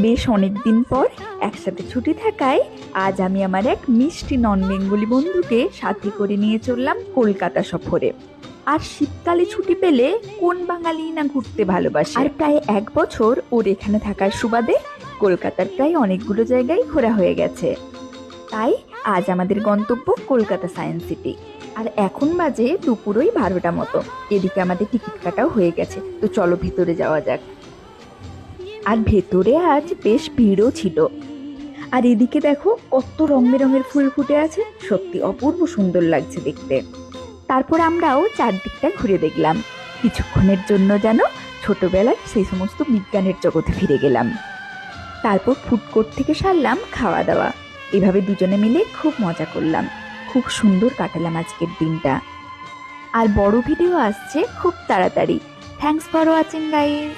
বেশ অনেক দিন পর একসাথে ছুটি থাকায় আজ আমি আমার এক মিষ্টি নন বেঙ্গলি বন্ধুকে সাথে করে নিয়ে চললাম কলকাতা সফরে। আর শীতকালে ছুটি পেলে কোন বাঙালি না ঘুরতে ভালোবাসে। আর প্রায় 1 বছর ওর এখানে থাকার সুবাদে কলকাতার প্রায় অনেকগুলো জায়গায় ঘোরা হয়ে গেছে। তাই আজ আমাদের গন্তব্য কলকাতা সায়েন্স সিটি। আর এখন বাজে দুপুরই 12টা মতো। এদিকে আমাদের টিকিট কাটাও হয়ে গেছে, তো চলো ভিতরে যাওয়া যাক। আর ভেতরে আজ বেশ ভিড়ও ছিল। আর এদিকে দেখো কত রং বেরঙের ফুল ফুটে আছে, সত্যি অপূর্ব সুন্দর লাগছে দেখতে। তারপর আমরাও চারদিকটা ঘুরে দেখলাম। কিছুক্ষণের জন্য যেন ছোটবেলায় সেই সমস্ত বিজ্ঞানের জগতে ফিরে গেলাম। তারপর ফুড কোর্ট থেকে সারলাম খাওয়া দাওয়া। এভাবে দুজনে মিলে খুব মজা করলাম, খুব সুন্দর কাটালাম আজকের দিনটা। আর বড় ভিডিও আসছে খুব তাড়াতাড়ি। Thanks for watching guys.